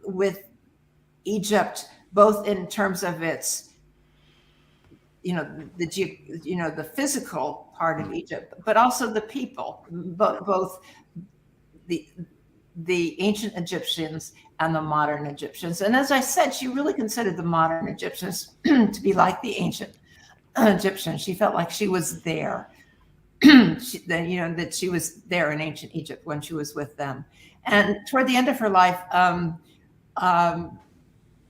with Egypt, both in terms of its, the physical part of Egypt, but also the people, both the ancient Egyptians and the modern Egyptians. And as I said, she really considered the modern Egyptians to be like the ancient Egyptians. She felt like she was there. That she was there in ancient Egypt when she was with them. And toward the end of her life, when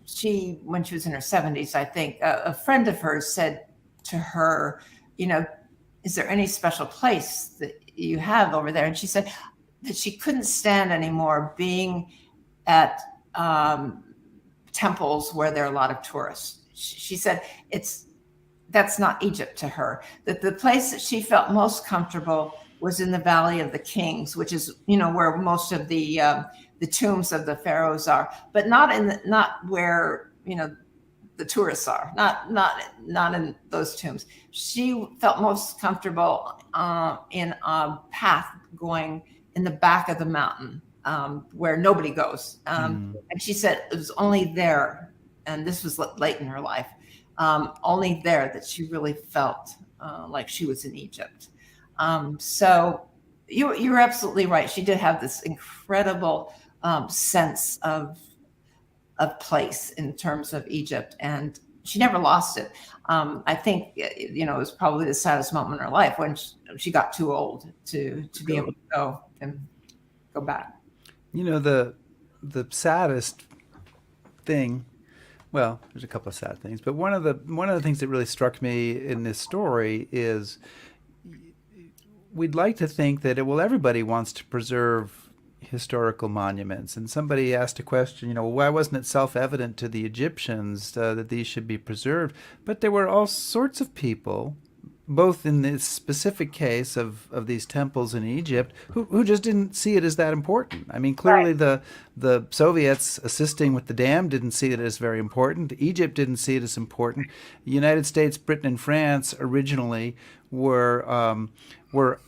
she was in her 70s, I think, a friend of hers said to her, is there any special place that you have over there? And she said that she couldn't stand anymore being at temples where there are a lot of tourists. She said that's not Egypt to her, that the place that she felt most comfortable was in the Valley of the Kings, which is, where most of the tombs of the pharaohs are, but not where, the tourists are, not in those tombs. She felt most comfortable in a path going in the back of the mountain, where nobody goes. And she said it was only there, and this was late in her life, only there that she really felt like she was in Egypt. So you're absolutely right. She did have this incredible sense of place in terms of Egypt, and she never lost it. I think, it was probably the saddest moment in her life when she got too old to be able to go and go back. The saddest thing, well, there's a couple of sad things, but one of the things that really struck me in this story is we'd like to think that everybody wants to preserve historical monuments, and somebody asked a question, why wasn't it self-evident to the Egyptians that these should be preserved? But there were all sorts of people, both in this specific case of these temples in Egypt, who just didn't see it as that important. I mean, clearly the Soviets assisting with the dam didn't see it as very important. Egypt didn't see it as important. The United States, Britain, and France originally were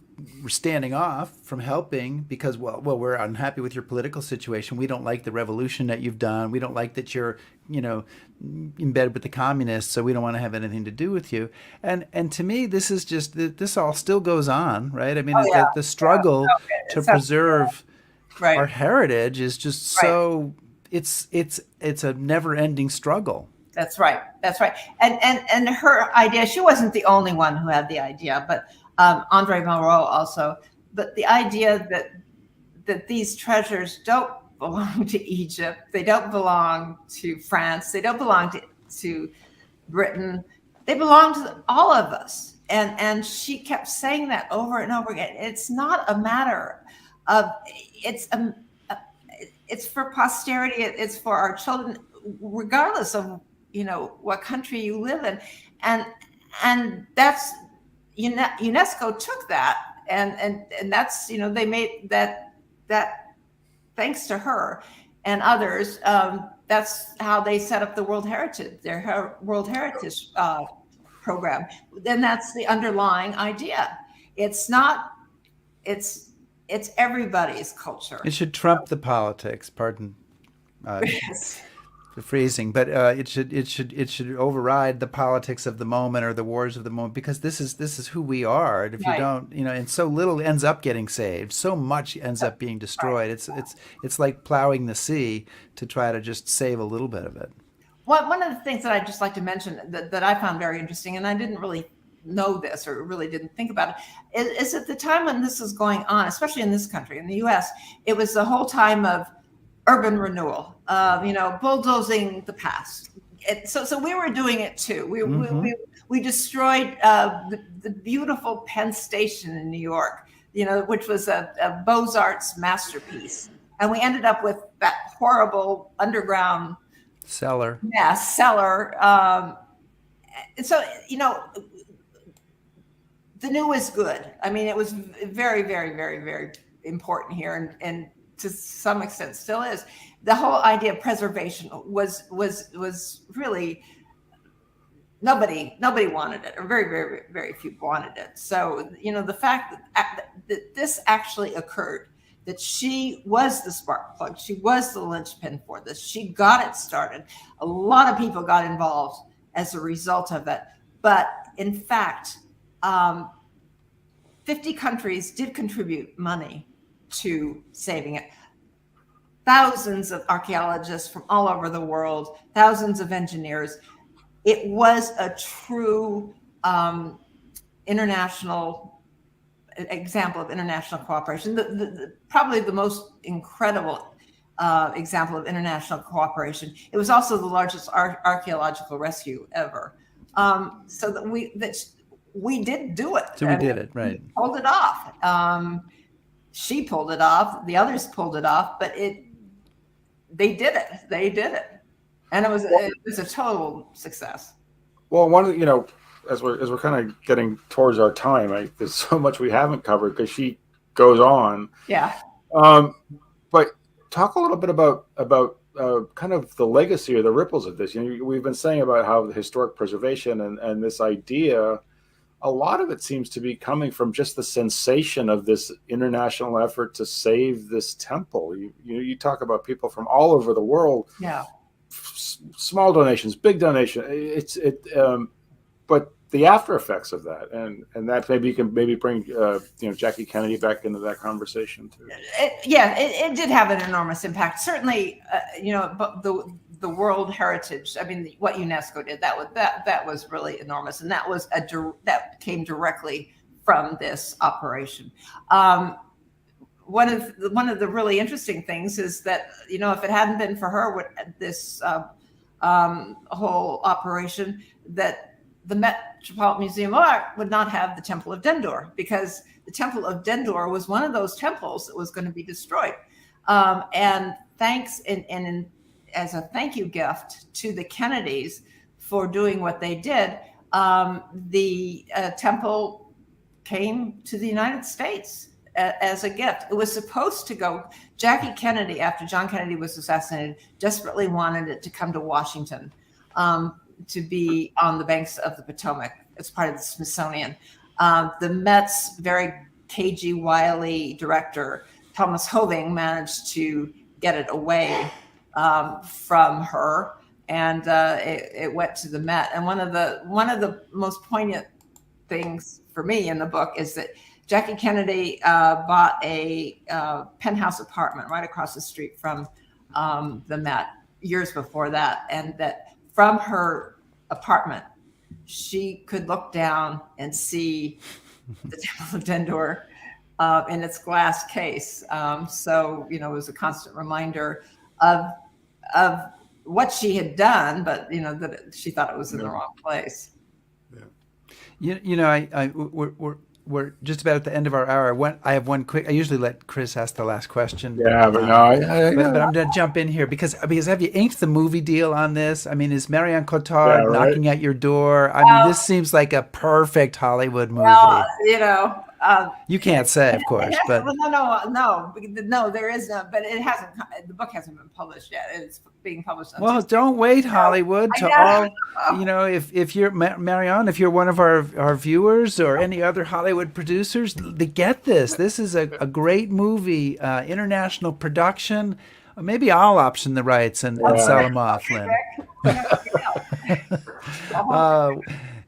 standing off from helping because, well, we're unhappy with your political situation. We don't like the revolution that you've done. We don't like that you're, in bed with the communists, so we don't want to have anything to do with you. And to me, this is just, this all still goes on, right? I mean, the struggle to preserve our heritage is just so, it's a never-ending struggle. That's right. And her idea, she wasn't the only one who had the idea, but Andre Malraux also, but the idea that these treasures don't belong to Egypt, they don't belong to France, they don't belong to Britain, they belong to all of us. And she kept saying that over and over again. It's not a matter of, it's for posterity, it's for our children, regardless of what country you live in, and that's. UNESCO took that and that's, they made that thanks to her and others. That's how they set up the World Heritage program. Then that's the underlying idea. It's not, it's everybody's culture. It should trump the politics, pardon Yes. the phrasing, but it should override the politics of the moment or the wars of the moment, because this is who we are. And if you don't, and so little ends up getting saved, so much ends up being destroyed. It's like plowing the sea to try to just save a little bit of it. One of the things that I'd just like to mention that I found very interesting, and I didn't really know this or really didn't think about it, is at the time when this was going on, especially in this country, in the US, it was the whole time of urban renewal, bulldozing the past. So we were doing it too. We destroyed the beautiful Penn Station in New York, which was a Beaux-Arts masterpiece. And we ended up with that horrible underground cellar. So, the new is good. I mean, it was very, very, very, very important here, and to some extent still is. The whole idea of preservation was really, nobody wanted it, or very, very, very few wanted it. So, the fact that this actually occurred, that she was the spark plug, she was the linchpin for this, she got it started. A lot of people got involved as a result of it. But in fact, 50 countries did contribute money to saving it. Thousands of archaeologists from all over the world, thousands of engineers. It was a true international example of international cooperation. Probably the most incredible example of international cooperation. It was also the largest archaeological rescue ever. So that we did do it. So we did it, right? Pulled it off. She pulled it off. The others pulled it off, but they did it, and it was a total success. Well, as we're kind of getting towards our time, there's so much we haven't covered because she goes on. Yeah. But talk a little bit about kind of the legacy or the ripples of this. We've been saying about how the historic preservation and this idea a lot of it seems to be coming from just the sensation of this international effort to save this temple. You talk about people from all over the world. Yeah. Small donations, big donation. But the after effects of that, and that maybe you can bring Jackie Kennedy back into that conversation too. It did have an enormous impact. Certainly, the World Heritage. I mean, what UNESCO did, that was really enormous, and that came directly from this operation. One of the really interesting things is that, if it hadn't been for her, this whole operation, that the Metropolitan Museum of Art would not have the Temple of Dendur, because the Temple of Dendur was one of those temples that was going to be destroyed. And thanks, and as a thank you gift to the Kennedys for doing what they did, the temple came to the United States as a gift. It was supposed to go. Jackie Kennedy, after John Kennedy was assassinated, desperately wanted it to come to Washington, to be on the banks of the Potomac as part of the Smithsonian. The Met's very cagey, wily director, Thomas Hoving, managed to get it away from her, and it went to the Met. And one of the most poignant things for me in the book is that Jackie Kennedy bought a penthouse apartment right across the street from the Met years before that, and that from her apartment she could look down and see the Temple of Dendur in its glass case. So it was a constant reminder of what she had done, but that she thought it was in the wrong place. Yeah. We're just about at the end of our hour. I have one quick. I usually let Chris ask the last question. Yeah, but no, but I'm going to jump in here because have you inked the movie deal on this? I mean, is Marion Cotillard knocking at your door? I mean, this seems like a perfect Hollywood movie. Well, you can't say, of course, but no, there is no. But it hasn't. The book hasn't been published yet. It's being published. Well, don't wait, Hollywood. If you're Marion, if you're one of our viewers or any other Hollywood producers, get this. This is a great movie, international production. Maybe I'll option the rights and sell them off, Lynn.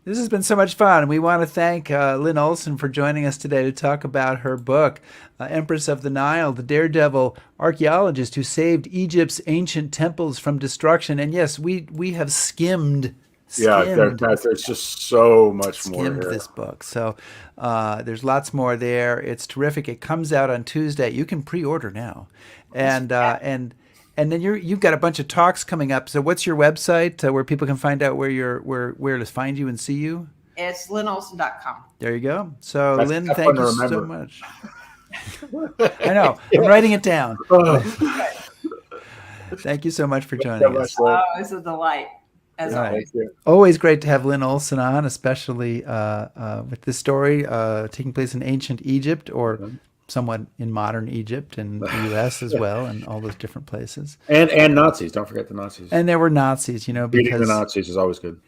This has been so much fun. We want to thank Lynn Olsen for joining us today to talk about her book, Empress of the Nile, the Daredevil archaeologist who saved Egypt's ancient temples from destruction. And yes, we have skimmed. There's just so much more here. This book. So there's lots more there. It's terrific. It comes out on Tuesday. You can pre-order now. And then you've got a bunch of talks coming up. So what's your website where people can find out where to find you and see you? It's lynnolsen.com. There you go. So Lynn, thank you so much. I know. I'm writing it down. Thank you so much for joining us. Oh, it's a delight. As always. Always great to have Lynn Olsen on, especially with this story taking place in ancient Egypt or somewhat in modern Egypt and the U.S. as well, and all those different places. And Nazis. Don't forget the Nazis. And there were Nazis, because beating the Nazis is always good.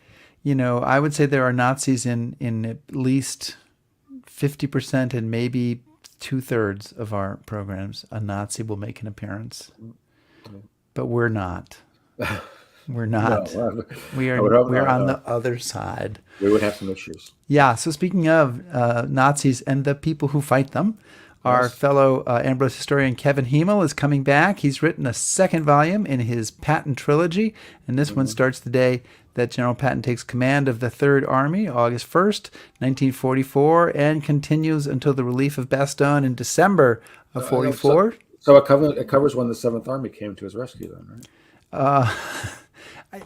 I would say there are Nazis in at least 50% and maybe 2/3 of our programs. A Nazi will make an appearance, but we're not. We're not. No, we're on the other side. We would have some issues. Yeah. So speaking of Nazis and the people who fight them, our fellow Ambrose historian Kevin Hemel is coming back. He's written a second volume in his Patton trilogy, and this one starts the day that General Patton takes command of the Third Army, August 1st, 1944, and continues until the relief of Bastogne in December of 44. So it covers when the Seventh Army came to his rescue then, right?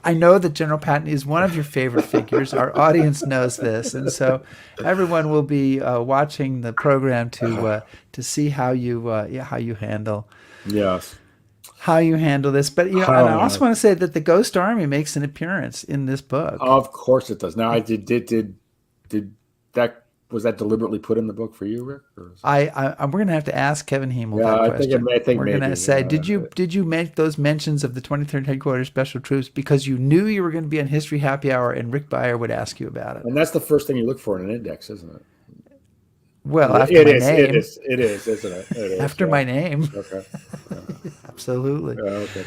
I know that General Patton is one of your favorite figures. Our audience knows this, and so everyone will be watching the program to see how you handle how you handle this. But and I also want to say that the Ghost Army makes an appearance in this book. Of course it does. Now, did that was that deliberately put in the book for you, Rick? Or is we're going to have to ask Kevin Hemel Yeah, that I think question. I think We're going to maybe, say, yeah. did you make those mentions of the 23rd Headquarters Special Troops because you knew you were going to be on History Happy Hour and Rick Beyer would ask you about it? And that's the first thing you look for in an index, isn't it? Well, after my name. It is, isn't it? It is, After my name. Okay. Absolutely. Okay.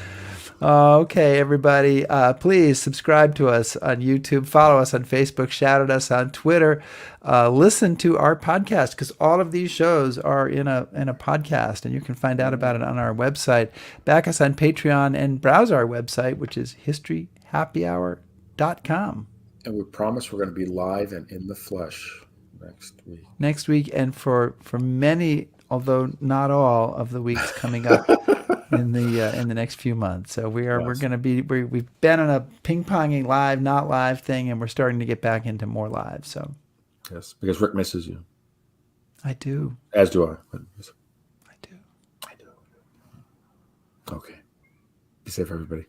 Okay, everybody, please subscribe to us on YouTube, follow us on Facebook, shout at us on Twitter, listen to our podcast, because all of these shows are in a podcast, and you can find out about it on our website. Back us on Patreon and browse our website, which is historyhappyhour.com. And we promise we're going to be live and in the flesh next week, and for many, although not all, of the weeks coming up in the next few months. So we're going to be we've been on a ping-ponging live, not live thing, and we're starting to get back into more live. So yes, because Rick misses you. I do. As do I. I do. Okay. Be safe, everybody.